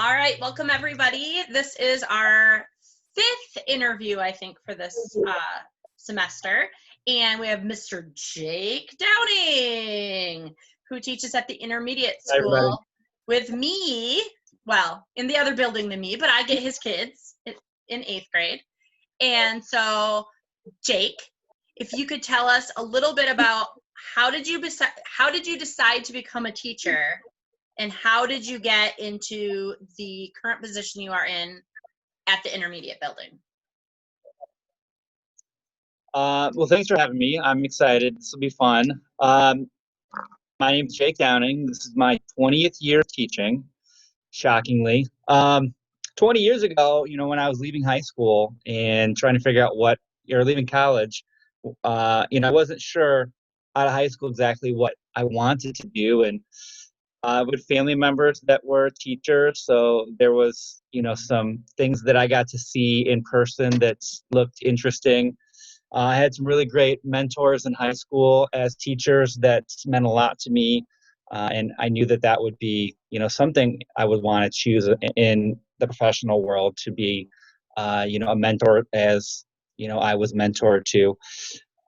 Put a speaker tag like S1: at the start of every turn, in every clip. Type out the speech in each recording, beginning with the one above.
S1: All right, welcome everybody. This is our fifth interview, I think, for this semester. And we have Mr. Jake Downing, who teaches at the intermediate school with me. Well, in the other building than me, but I get his kids in 8th grade. And so, Jake, if you could tell us a little bit about how did you decide to become a teacher? And how did you get into the current position you are in at the intermediate building?
S2: Well, thanks for having me. I'm excited. This will be fun. My name's Jake Downing. This is my 20th year of teaching, shockingly. 20 years ago, when I was leaving high school and trying to figure out leaving college, I wasn't sure out of high school exactly what I wanted to do. And with family members that were teachers. So there was, some things that I got to see in person that looked interesting. I had some really great mentors in high school as teachers that meant a lot to me. And I knew that would be, something I would want to choose in the professional world to be, a mentor as, I was mentored to.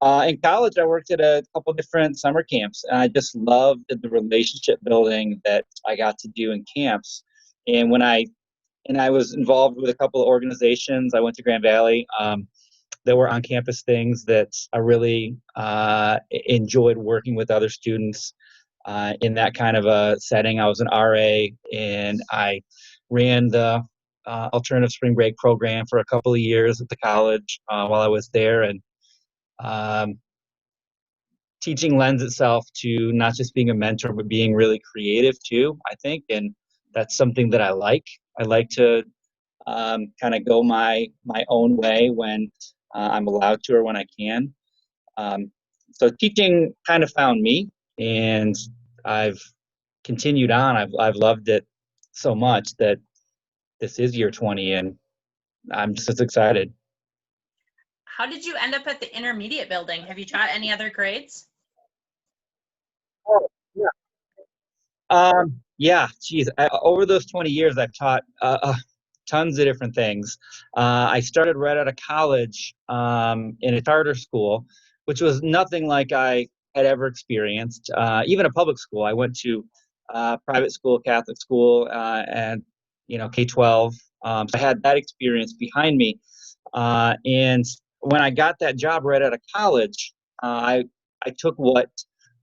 S2: In college, I worked at a couple different summer camps, and I just loved the relationship building that I got to do in camps. And I was involved with a couple of organizations. I went to Grand Valley. There were on-campus things that I really enjoyed working with other students in that kind of a setting. I was an RA, and I ran the alternative spring break program for a couple of years at the college while I was there. And teaching lends itself to not just being a mentor, but being really creative too, I think. And that's something that I like. I like to kind of go my own way when I'm allowed to or when I can. So teaching kind of found me, and I've continued on. I've loved it so much that this is year 20, and I'm just as excited.
S1: How did you end up at the intermediate building? Have you taught any other grades?
S2: Oh, yeah. Geez. Over those 20 years, I've taught tons of different things. I started right out of college in a charter school, which was nothing like I had ever experienced. Even a public school. I went to private school, Catholic school, and K-12. So I had that experience behind me. And when I got that job right out of college, I took what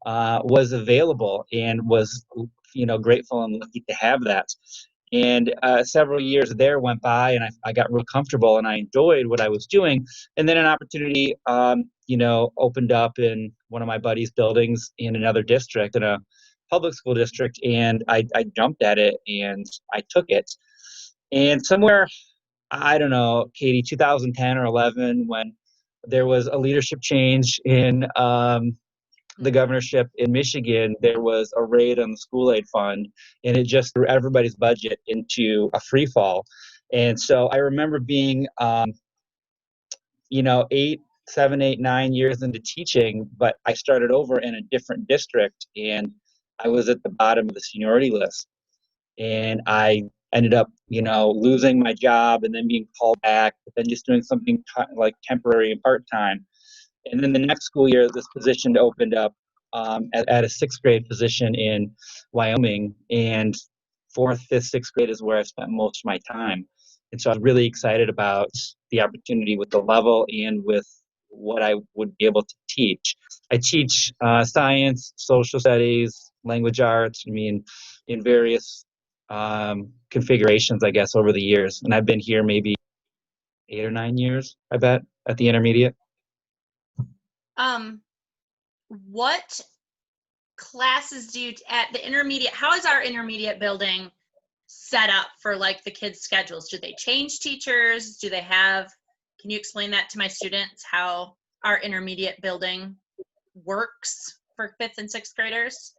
S2: was available and was grateful and lucky to have that. And several years there went by, and I got real comfortable, and I enjoyed what I was doing. And then an opportunity opened up in one of my buddies' buildings in another district, in a public school district, and I jumped at it and I took it. And somewhere, I don't know, Katie, 2010 or 11, when there was a leadership change in the governorship in Michigan, there was a raid on the school aid fund, and it just threw everybody's budget into a free fall. And so I remember being, 7, 8, 9 years into teaching, but I started over in a different district, and I was at the bottom of the seniority list. And I ended up, losing my job and then being called back, but then just doing something like temporary and part-time. And then the next school year, this position opened up at a 6th grade position in Wyoming. And 4th, 5th, 6th grade is where I spent most of my time. And so I was really excited about the opportunity with the level and with what I would be able to teach. I teach science, social studies, language arts, in various configurations, I guess, over the years. And I've been here maybe 8 or 9 years, I bet, at the intermediate.
S1: What classes do you at the intermediate? How is our intermediate building set up for like the kids' schedules? Do they change teachers? Do they have? Can you explain that to my students how our intermediate building works for 5th and 6th graders?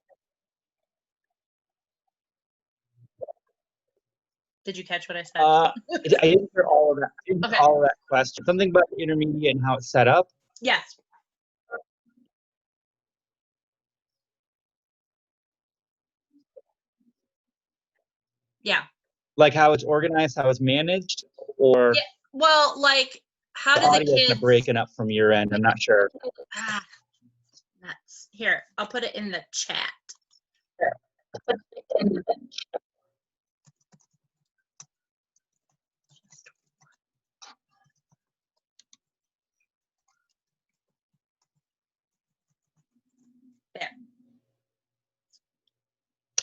S1: Did you catch what I said?
S2: I didn't hear all of that. I didn't
S1: Okay.
S2: all of that question. Something about the intermediate and how it's set up.
S1: Yes. Yeah.
S2: Like how it's organized, how it's managed, or
S1: Yeah. Well, like, how
S2: the
S1: do the
S2: audio is kind of
S1: kids?
S2: breaking up from your end? I'm not sure.
S1: Ah, nuts. Here, I'll put it in the chat. There.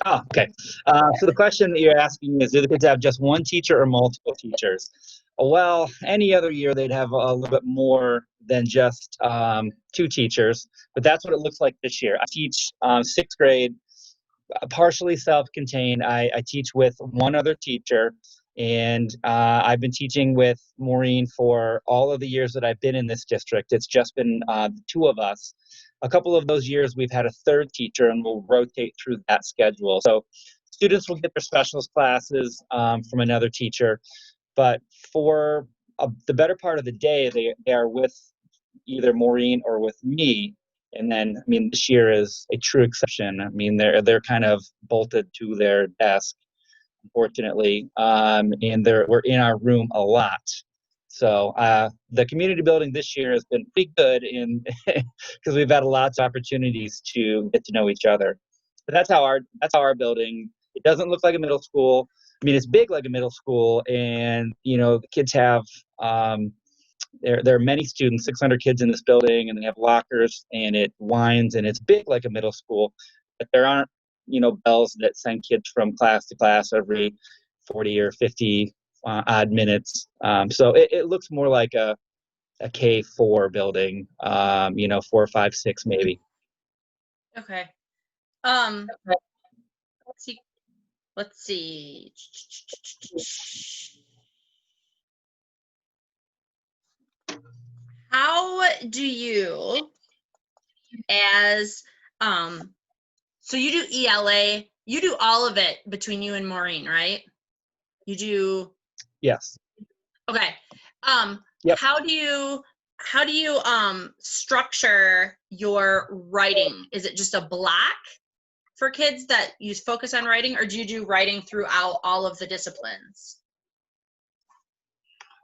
S2: Oh, okay. So the question that you're asking is, do the kids have just one teacher or multiple teachers? Well, any other year they'd have a little bit more than just two teachers, but that's what it looks like this year. I teach sixth grade, partially self-contained. I teach with one other teacher, and I've been teaching with Maureen for all of the years that I've been in this district. It's just been the two of us. A couple of those years we've had a third teacher, and we'll rotate through that schedule. So students will get their specialist classes from another teacher, but for the better part of the day, they are with either Maureen or with me. And then, I mean, this year is a true exception. I mean, they're kind of bolted to their desk, unfortunately, and we're in our room a lot. So the community building this year has been pretty good in because we've had lots of opportunities to get to know each other. But that's our building. It doesn't look like a middle school. I mean, it's big like a middle school, and the kids have there are many students, 600 kids in this building, and they have lockers, and it winds, and it's big like a middle school. But there aren't, bells that send kids from class to class every 40 or 50 odd minutes. So it looks more like a K4 building, 4, 5, 6 maybe.
S1: Okay. Let's see. How do you, as so you do ELA, you do all of it between you and Maureen, right? You do.
S2: Yes.
S1: Okay.
S2: Yep.
S1: How do you structure your writing? Is it just a block for kids that you focus on writing, or do you do writing throughout all of the disciplines?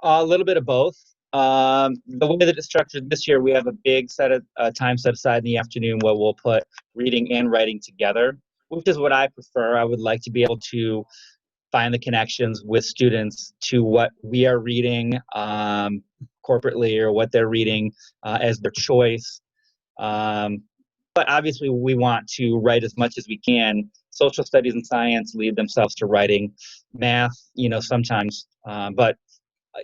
S2: A little bit of both. The way that it's structured this year, we have a big set of time set aside in the afternoon where we'll put reading and writing together, which is what I prefer. I would like to be able to find the connections with students to what we are reading corporately or what they're reading as their choice. But obviously, we want to write as much as we can. Social studies and science lead themselves to writing, math, sometimes. But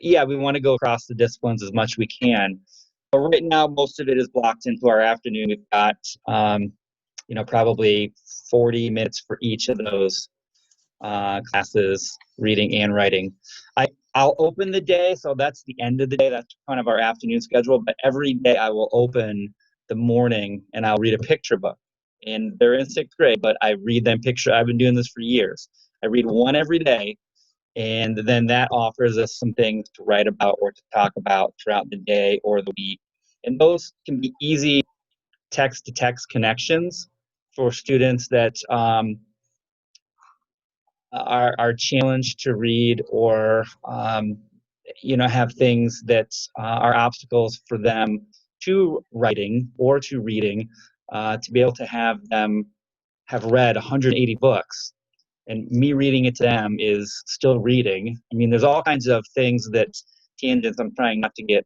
S2: yeah, we want to go across the disciplines as much as we can. But right now, most of it is blocked into our afternoon. We've got, probably 40 minutes for each of those classes, reading and writing. I'll open the day, so that's the end of the day. That's kind of our afternoon schedule. But every day I will open the morning and I'll read a picture book. And they're in sixth grade, but I read them picture. I've been doing this for years. I read one every day, and then that offers us some things to write about or to talk about throughout the day or the week. And those can be easy text-to-text connections for students that are challenged to read or have things that are obstacles for them to writing or to reading, to be able to have them have read 180 books, and me reading it to them is still reading. I mean, there's all kinds of things that tangents I'm trying not to get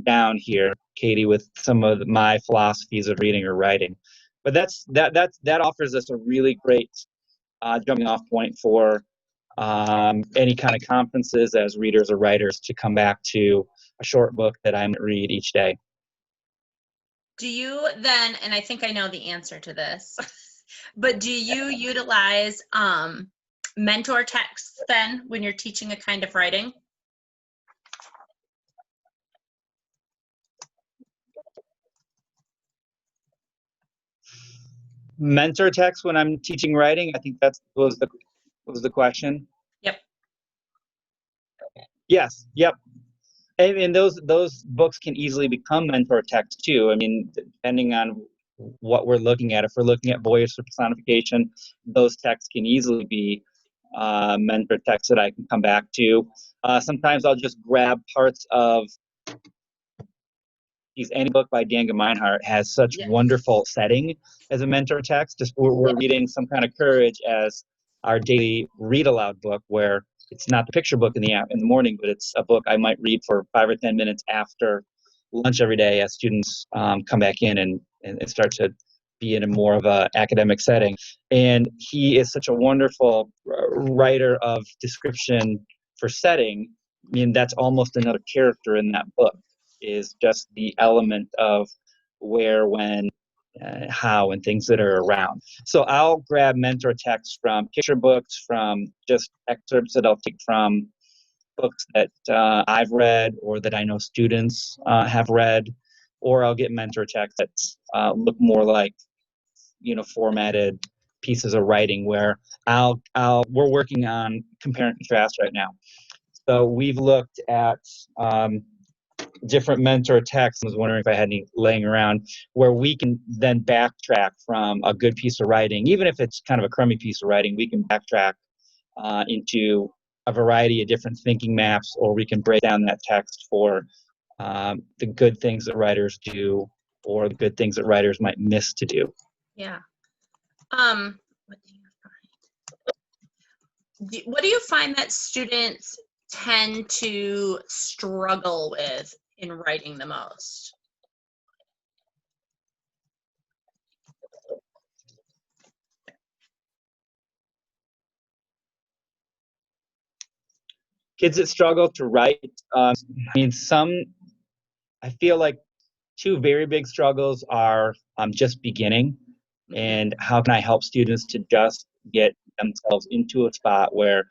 S2: down here, Katie, with some of my philosophies of reading or writing. But that offers us a really great jumping off point for any kind of conferences as readers or writers to come back to a short book that I might read each day.
S1: Do you then, and I think I know the answer to this, but do you utilize mentor texts then when you're teaching a kind of writing?
S2: Mentor text when I'm teaching writing? I think that was the question.
S1: Yep.
S2: Yes. Yep. And those books can easily become mentor text too. I mean, depending on what we're looking at. If we're looking at voice or personification, those texts can easily be mentor texts that I can come back to. Sometimes I'll just grab parts of Any Book by Dan Gemeinhart has such wonderful setting as a mentor text. Just we're reading Some Kind of Courage as our daily read aloud book, where it's not the picture book in the morning, but it's a book I might read for 5 or 10 minutes after lunch every day as students come back in and start to be in a more of a academic setting. And he is such a wonderful writer of description for setting. I mean, that's almost another character in that book, is just the element of where, when, how, and things that are around. So I'll grab mentor texts from picture books, from just excerpts that I'll take from books that I've read or that I know students have read, or I'll get mentor texts that look more like, formatted pieces of writing, where we're working on compare and contrast right now. So we've looked at different mentor texts. I was wondering if I had any laying around where we can then backtrack from a good piece of writing. Even if it's kind of a crummy piece of writing, we can backtrack into a variety of different thinking maps, or we can break down that text for the good things that writers do, or the good things that writers might miss to do.
S1: Yeah. What do you find that students tend to struggle with in writing the most?
S2: Kids that struggle to write, I feel like two very big struggles are just beginning, and how can I help students to just get themselves into a spot where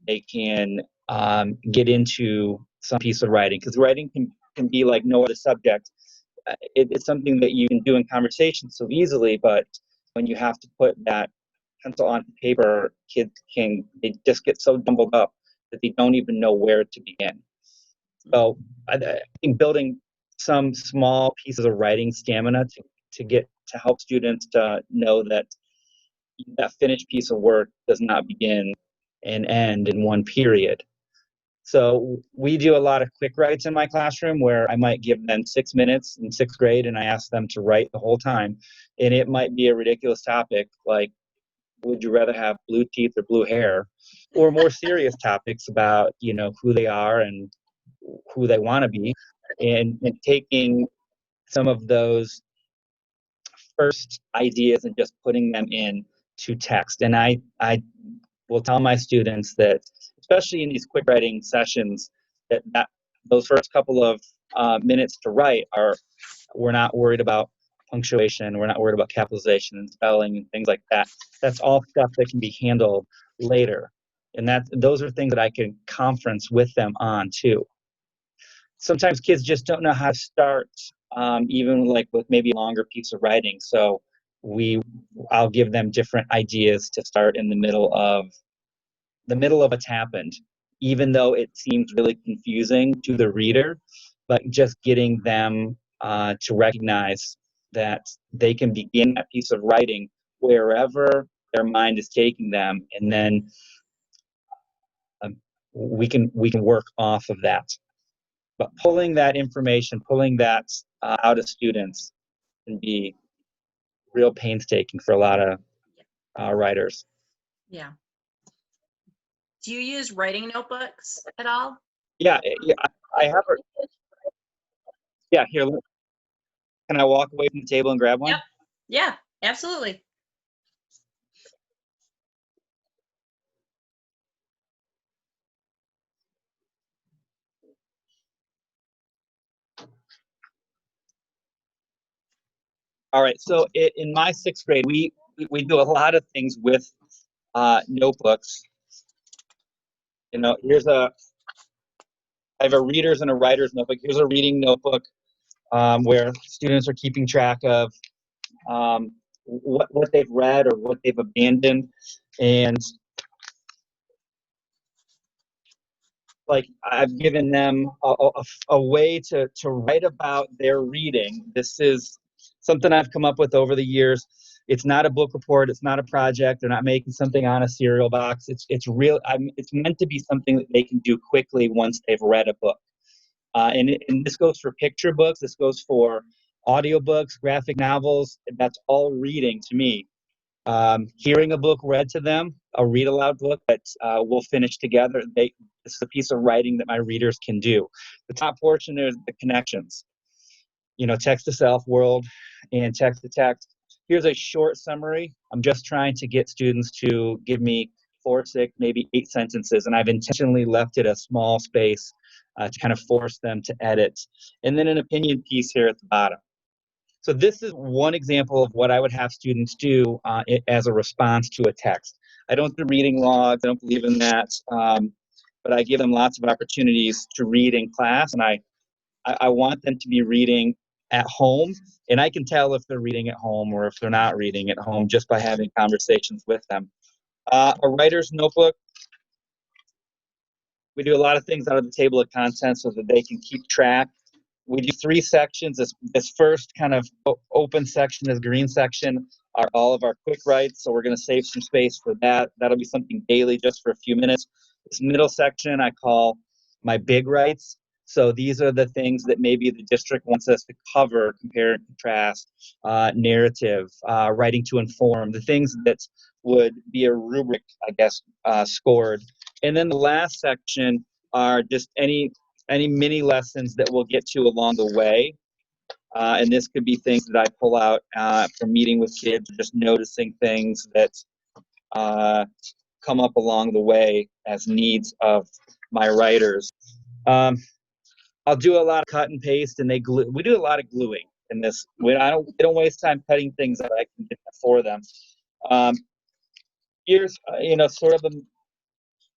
S2: they can get into some piece of writing, because writing can be like no other subject. It's something that you can do in conversation so easily, but when you have to put that pencil on paper, they just get so jumbled up that they don't even know where to begin. So I think building some small pieces of writing stamina to help students to know that that finished piece of work does not begin and end in one period. So we do a lot of quick writes in my classroom, where I might give them 6 minutes in 6th grade and I ask them to write the whole time. And it might be a ridiculous topic like, would you rather have blue teeth or blue hair? Or more serious topics about, who they are and who they want to be, and taking some of those first ideas and just putting them in to text. And I will tell my students that, especially in these quick writing sessions, that those first couple of minutes to write we're not worried about punctuation, we're not worried about capitalization and spelling and things like that. That's all stuff that can be handled later. And those are things that I can conference with them on too. Sometimes kids just don't know how to start, even like with maybe a longer piece of writing. So I'll give them different ideas to start in the middle of what's happened, even though it seems really confusing to the reader, but just getting them to recognize that they can begin that piece of writing wherever their mind is taking them, and then we can work off of that. But pulling that information, pulling that out of students can be real painstaking for a lot of writers.
S1: Yeah. Do you use writing notebooks at all?
S2: Yeah, I have. Yeah, here. Can I walk away from the table and grab one?
S1: Yep. Yeah, absolutely.
S2: All right. So in my 6th grade, we do a lot of things with notebooks. I have a reader's and a writer's notebook. Here's a reading notebook where students are keeping track of what they've read or what they've abandoned, and like I've given them a way to write about their reading. This is something I've come up with over the years. It's not a book report. It's not a project. They're not making something on a cereal box. It's real. It's meant to be something that they can do quickly once they've read a book. And this goes for picture books. This goes for audiobooks, graphic novels. That's all reading to me. Hearing a book read to them, a read aloud book that we'll finish together. This is a piece of writing that my readers can do. The top portion is the connections. Text to self world and text to text. Here's a short summary. I'm just trying to get students to give me 4, 6, maybe 8 sentences, and I've intentionally left it a small space to kind of force them to edit. And then an opinion piece here at the bottom. So this is one example of what I would have students do as a response to a text. I don't do reading logs. I don't believe in that. But I give them lots of opportunities to read in class, and I want them to be reading at home, and I can tell if they're reading at home or if they're not reading at home just by having conversations with them. A writer's notebook. We do a lot of things out of the table of contents so that they can keep track. We do 3 sections. This first kind of open section, this green section, are all of our quick writes, so we're going to save some space for that. That'll be something daily just for a few minutes. This middle section I call my big writes. So these are the things that maybe the district wants us to cover, compare and contrast, narrative, writing to inform, the things that would be a rubric, I guess, scored. And then the last section are just any mini lessons that we'll get to along the way. And this could be things that I pull out from meeting with kids, just noticing things that come up along the way as needs of my writers. I'll do a lot of cut and paste, and we do a lot of gluing in this. We don't waste time cutting things that I can get for them. Here's sort of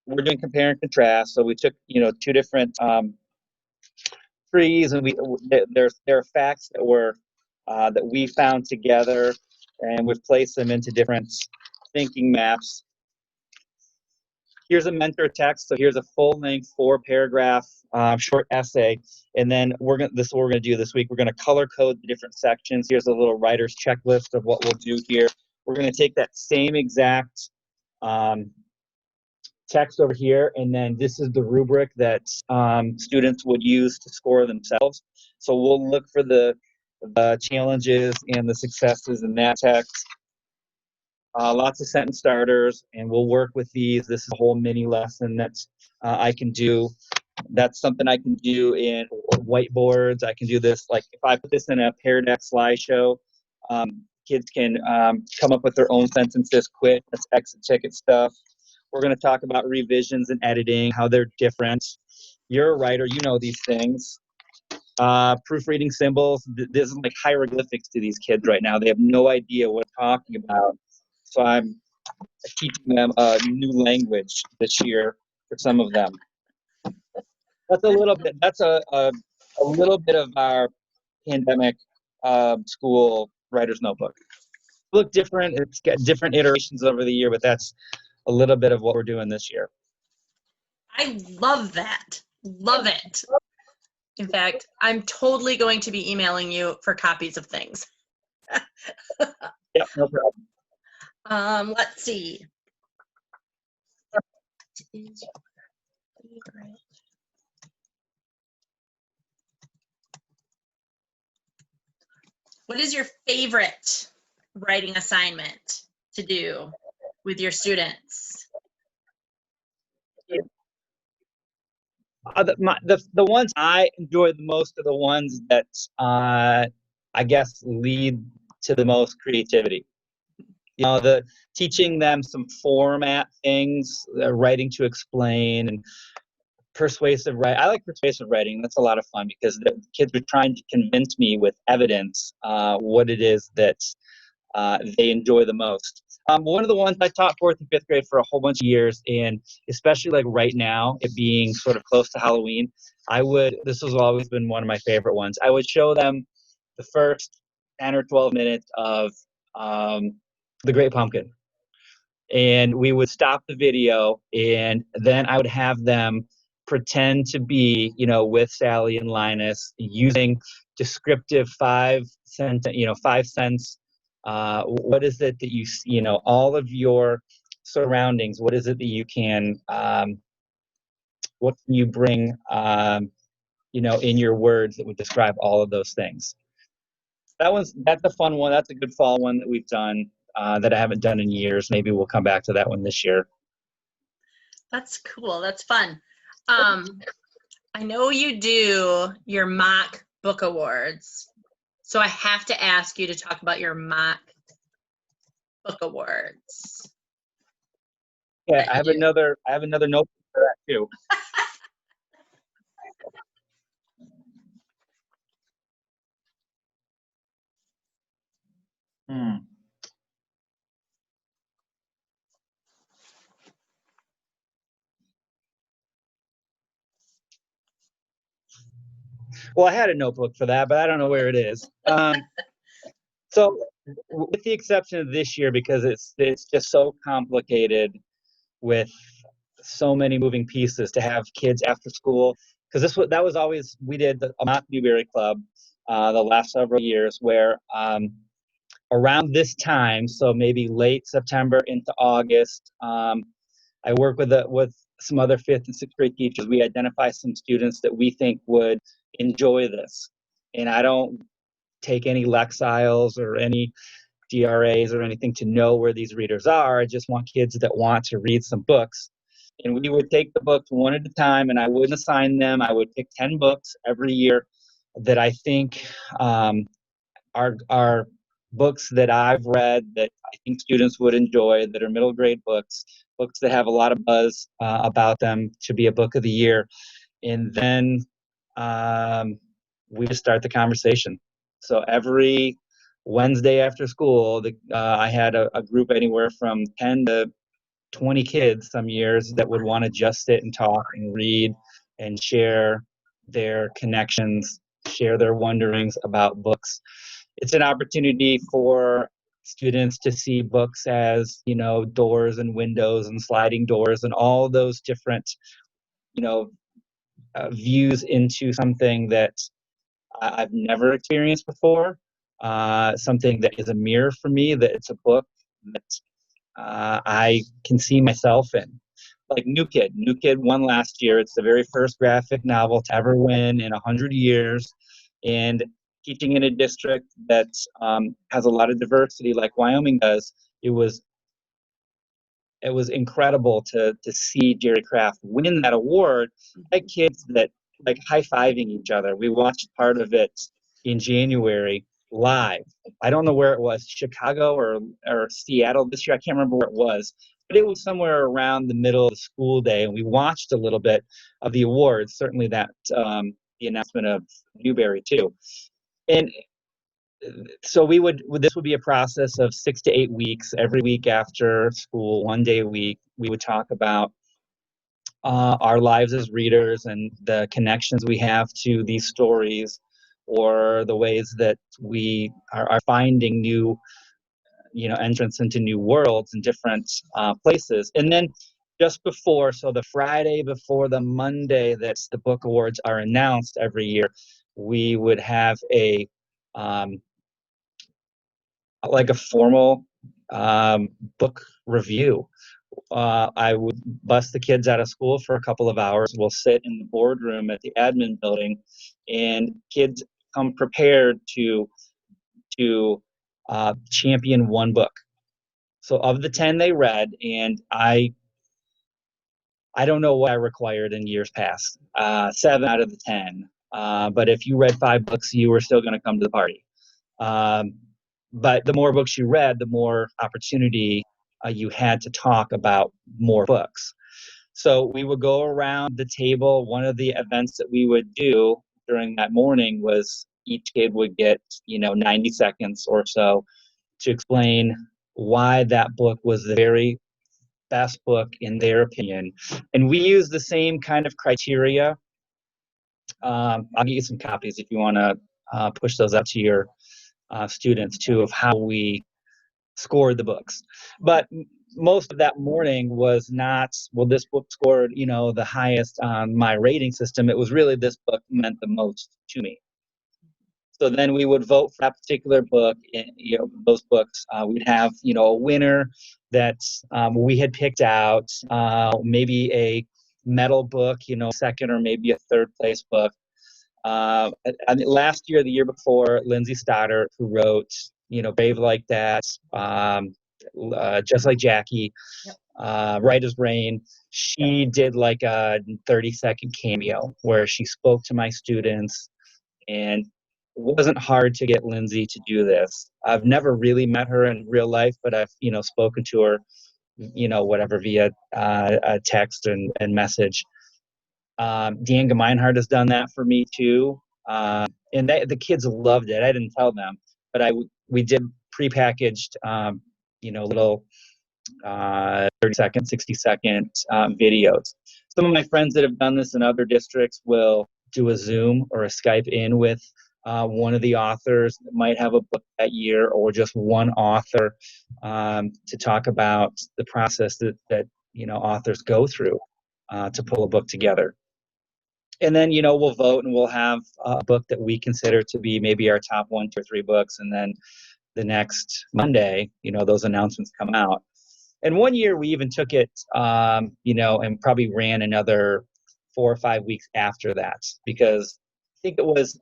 S2: we're doing compare and contrast. So we took 2 different trees, and there are facts that we found together, and we've placed them into different thinking maps. Here's a mentor text. So here's a full-length 4-paragraph short essay, and then this is what we're gonna do this week. We're gonna color code the different sections. Here's a little writer's checklist of what we'll do here. We're gonna take that same exact text over here, and then this is the rubric that students would use to score themselves. So we'll look for the challenges and the successes in that text. Lots of sentence starters, and we'll work with these. This is a whole mini lesson that I can do. That's something I can do in whiteboards. I can do this, like if I put this in a Pear Deck slideshow, kids can come up with their own sentences quick. That's exit ticket stuff. We're going to talk about revisions and editing, how they're different. You're a writer, you know these things. Proofreading symbols. This is like hieroglyphics to these kids right now. They have no idea what I'm talking about. So I'm teaching them a new language this year for some of them. That's a little bit. That's a little bit of our pandemic school writer's notebook. Look different. It's got different iterations over the year, but that's a little bit of what we're doing this year.
S1: I love that. Love it. In fact, I'm totally going to be emailing you for copies of things.
S2: Yep, no problem.
S1: Let's see. What is your favorite writing assignment to do with your students?
S2: The ones I enjoy the most are the ones that I guess lead to the most creativity. The teaching them some format things, writing to explain, and persuasive writing. I like persuasive writing. That's a lot of fun because the kids are trying to convince me with evidence what it is that they enjoy the most. One of the ones I taught 4th and 5th grade for a whole bunch of years, and especially like right now, it being sort of close to Halloween, this has always been one of my favorite ones. I would show them the first 10 or 12 minutes of The Great Pumpkin. And we would stop the video, and then I would have them pretend to be, with Sally and Linus, using descriptive 5-sentence What is it that all of your surroundings, what is it that you can, what can you bring, in your words that would describe all of those things? That's a fun one. That's a good fall one that we've done, that I haven't done in years. Maybe we'll come back to that one this year.
S1: That's cool. That's fun. I know you do your mock book awards, so I have to ask you to talk about your mock book awards.
S2: Yeah, I have another notebook for that too. Well, I had a notebook for that, but I don't know where it is. So, with the exception of this year, because it's just so complicated with so many moving pieces to have kids after school, because that was always, we did a mock Newberry Club the last several years, where around this time, so maybe late September into August, I work with some other 5th and 6th grade teachers. We identify some students that we think would enjoy this, and I don't take any Lexiles or any DRAs or anything to know where these readers are. I just want kids that want to read some books. And we would take the books one at a time, and I wouldn't assign them. I would pick 10 books every year that I think are books that I've read that I think students would enjoy, that are middle grade books that have a lot of buzz about them, to be a book of the year. And then we just start the conversation. So every Wednesday after school, I had a group anywhere from 10 to 20 kids some years that would want to just sit and talk and read and share their connections, share their wonderings about books. It's an opportunity for students to see books as, doors and windows and sliding doors and all those different, views into something that I've never experienced before, something that is a mirror for me, that it's a book that I can see myself in. Like New Kid. New Kid won last year. It's the very first graphic novel to ever win in 100 years. And teaching in a district that has a lot of diversity like Wyoming does, it was incredible to see Jerry Craft win that award. Like kids that like high-fiving each other. We watched part of it in January live. I don't know where it was, Chicago or Seattle this year. I can't remember where it was, but it was somewhere around the middle of the school day, and we watched a little bit of the awards. Certainly that the announcement of Newberry too. And so this would be a process of 6 to 8 weeks. Every week after school, 1 day a week, we would talk about our lives as readers and the connections we have to these stories, or the ways that we are finding new, entrance into new worlds and different places. And then just before, so the Friday before the Monday that the book awards are announced every year, we would have a like a formal book review. I would bust the kids out of school for a couple of hours. We'll sit in the boardroom at the admin building, and kids come prepared to champion one book. So of the 10 they read, and I don't know what I required in years past, 7 out of the 10. But if you read 5 books, you were still going to come to the party. But the more books you read, the more opportunity you had to talk about more books. So we would go around the table. One of the events that we would do during that morning was each kid would get, 90 seconds or so to explain why that book was the very best book in their opinion. And we use the same kind of criteria. I'll get you some copies if you want to push those out to your students too, of how we scored the books. But most of that morning was not, well, this book scored, the highest on my rating system. It was really, this book meant the most to me. So then we would vote for that particular book. And, those books, we'd have, a winner that we had picked out, maybe a medal book, second or maybe a third place book. Last year, the year before, Lindsay Stoddard, who wrote, Brave Like That, Just Like Jackie, Right as Rain, she did like a 30-second cameo where she spoke to my students, and it wasn't hard to get Lindsay to do this. I've never really met her in real life, but I've, spoken to her, whatever, via a text and message. Deanga Meinhardt has done that for me too. And the kids loved it. I didn't tell them, but we did prepackaged, little 30-second, 60-second videos. Some of my friends that have done this in other districts will do a Zoom or a Skype in with one of the authors that might have a book that year, or just one author, to talk about the process that authors go through to pull a book together. And then, we'll vote, and we'll have a book that we consider to be maybe our top 1, 2, or 3 books. And then the next Monday, those announcements come out. And one year we even took it, and probably ran another 4 or 5 weeks after that, because I think it was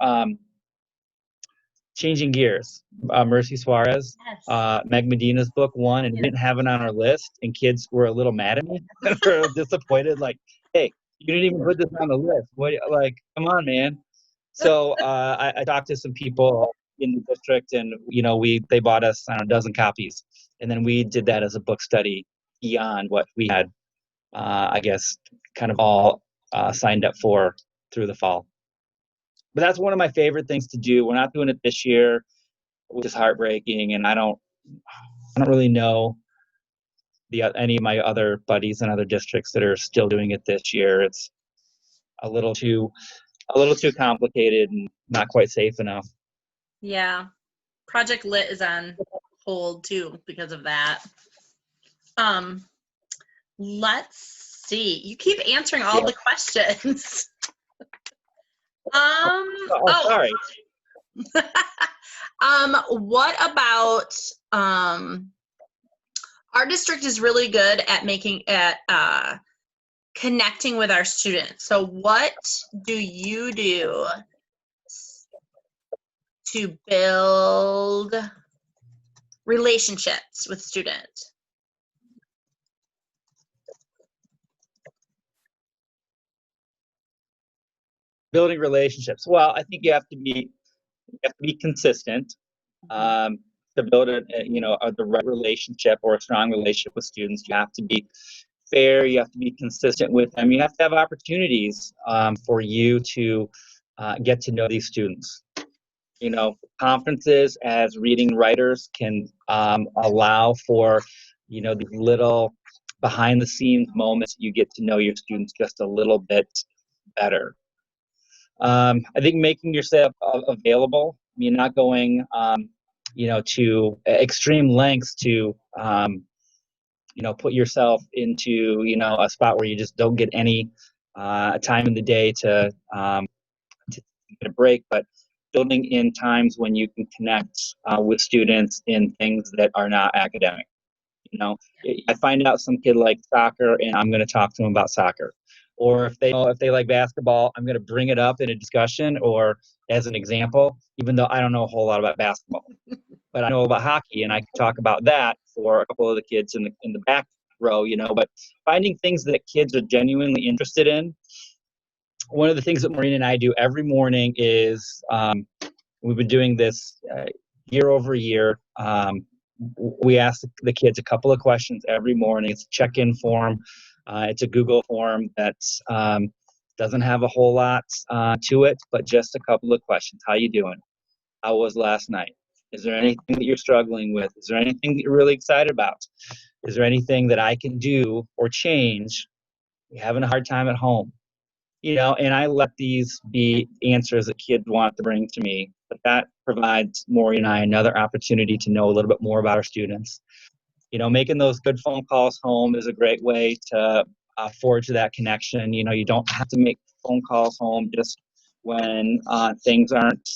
S2: Changing Gears. Mercy Suarez,
S1: Yes.
S2: Meg Medina's book won, and we didn't have it on our list. And kids were a little mad at me and were disappointed, like, hey, you didn't even put this on the list. What, like, come on, man. So I talked to some people in the district, and they bought us, I don't know, a dozen copies, and then we did that as a book study beyond what we had, I guess, kind of all signed up for through the fall. But that's one of my favorite things to do. We're not doing it this year, which is heartbreaking, and I don't really know any of my other buddies in other districts that are still doing it this year. It's a little too complicated and not quite safe enough.
S1: Yeah. Project Lit is on hold too because of that. Let's see. You keep answering all the questions.
S2: Sorry.
S1: What about our district is really good at connecting with our students. So what do you do to build relationships with students?
S2: Building relationships. Well, I think you have to be consistent to build the right relationship or a strong relationship with students. You have to be fair. You have to be consistent with them. You have to have opportunities for you to get to know these students. Conferences as reading writers can allow for these little behind the scenes moments. You get to know your students just a little bit better. I think making yourself available. You're not going, to extreme lengths to, put yourself into, a spot where you just don't get any time in the day to get a break. But building in times when you can connect with students in things that are not academic. I find out some kid likes soccer, and I'm going to talk to them about soccer. Or if they like basketball, I'm going to bring it up in a discussion or as an example, even though I don't know a whole lot about basketball. But I know about hockey, and I can talk about that for a couple of the kids in the back row. But finding things that kids are genuinely interested in. One of the things that Maureen and I do every morning is we've been doing this year over year. We ask the kids a couple of questions every morning. It's a check-in form. It's a Google form that doesn't have a whole lot to it, but just a couple of questions. How you doing? How was last night? Is there anything that you're struggling with? Is there anything that you're really excited about? Is there anything that I can do or change? You're having a hard time at home. And I let these be answers that kids want to bring to me. But that provides Maureen and I another opportunity to know a little bit more about our students. Making those good phone calls home is a great way to forge that connection. You don't have to make phone calls home just when things aren't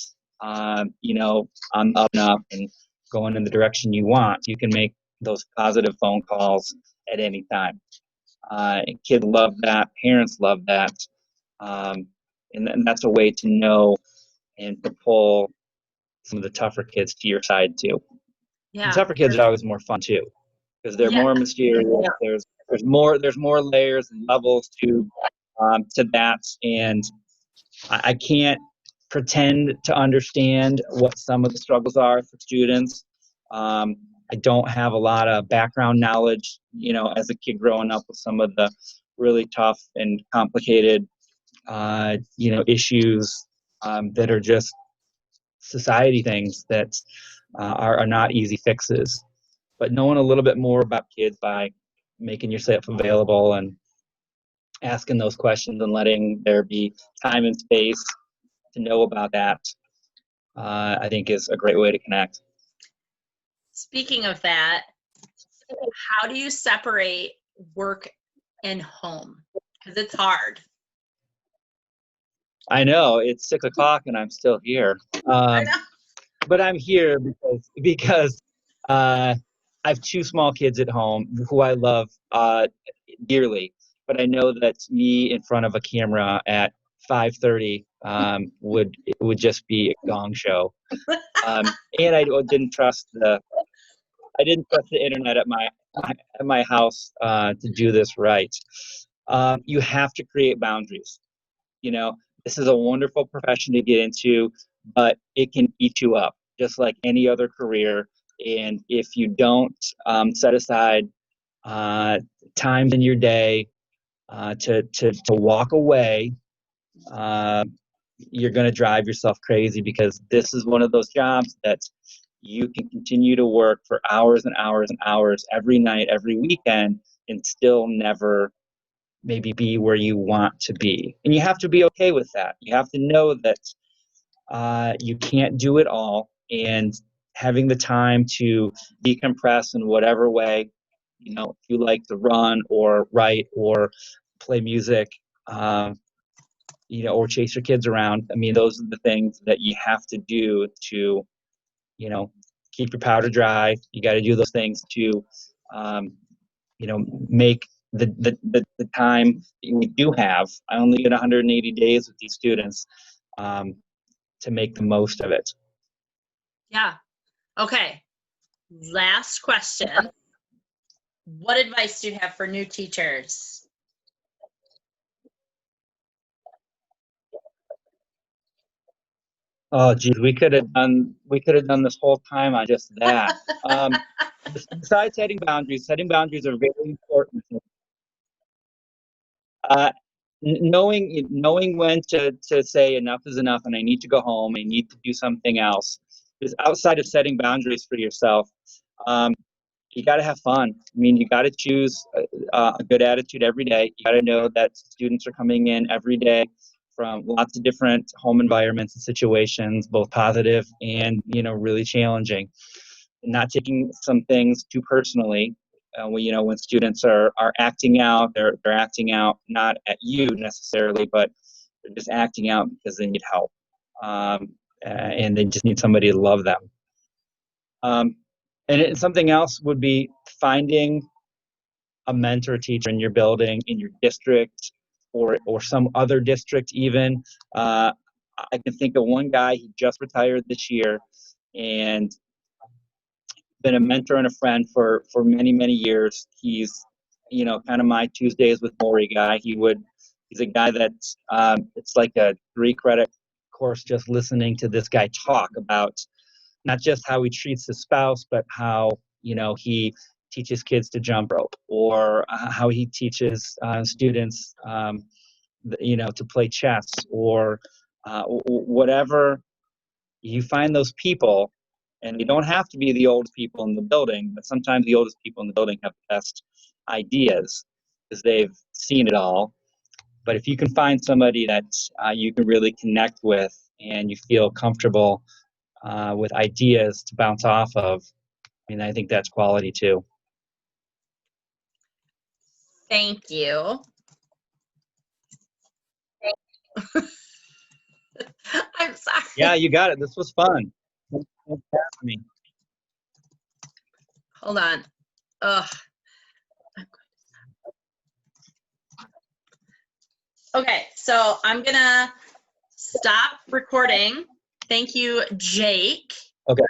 S2: you know, on the up and up and going in the direction you want, you can make those positive phone calls at any time. And kids love that, parents love that, and that's a way to know and to pull some of the tougher kids to your side too. The
S1: Yeah.
S2: tougher kids are always more fun too, because they're
S1: Yeah.
S2: more mysterious. There's more layers and levels to that, and I can't pretend to understand what some of the struggles are for students. I don't have a lot of background knowledge, you know, as a kid growing up with some of the really tough and complicated, you know, issues that are just society things that are not easy fixes. But knowing a little bit more about kids by making yourself available and asking those questions and letting there be time and space to know about that, I think is a great way to connect.
S1: Speaking of that, how do you separate work and home? Because it's hard.
S2: I know it's 6 o'clock and I'm still here,
S1: I know.
S2: but I'm here because I have two small kids at home who I love dearly. But I know that me in front of a camera at 5:30 would just be a gong show. And I didn't trust the internet at my house to do this right. You have to create boundaries. You know, this is a wonderful profession to get into, but it can eat you up just like any other career. And if you don't set aside times in your day to walk away, uh, you're going to drive yourself crazy, because this is one of those jobs that you can continue to work for hours and hours and hours every night, every weekend, and still never maybe be where you want to be. And you have to be okay with that. You have to know that you can't do it all, and having the time to decompress in whatever way, you know, if you like to run or write or play music, you know, or chase your kids around. I mean, those are the things that you have to do to, you know, keep your powder dry. You got to do those things to, um, you know, make the time we do have. I only get 180 days with these students, um, to make the most of it.
S1: Yeah. Okay. Last question. What advice do you have for new teachers?
S2: Oh, geez, we could have done this whole time on just that. Um, Besides setting boundaries are very important. Uh, knowing when to say enough is enough and I need to go home, I need to do something else. Because outside of setting boundaries for yourself, um, you got to have fun. I mean, you got to choose a good attitude every day. You got to know that students are coming in every day from lots of different home environments and situations, both positive and, you know, really challenging. Not taking some things too personally. You know, when students are acting out, they're acting out not at you necessarily, but they're just acting out because they need help, and they just need somebody to love them. Um, Something else would be finding a mentor teacher in your building, in your district, or some other district even. Uh, I can think of one guy. He just retired this year, and been a mentor and a friend for many years. He's, you know, kind of my Tuesdays with Maury guy. He's a guy that's it's like a 3 credit course just listening to this guy talk about not just how he treats his spouse, but how, you know, he teaches kids to jump rope, or how he teaches students, you know, to play chess, or whatever. You find those people, and you don't have to be the oldest people in the building, but sometimes the oldest people in the building have the best ideas because they've seen it all. But if you can find somebody that you can really connect with and you feel comfortable with ideas to bounce off of, I mean, I think that's quality too.
S1: Thank you. I'm sorry.
S2: Yeah, you got it. This was fun. Thanks for having me.
S1: Hold on. Ugh. Okay, so I'm gonna stop recording. Thank you, Jake.
S2: Okay.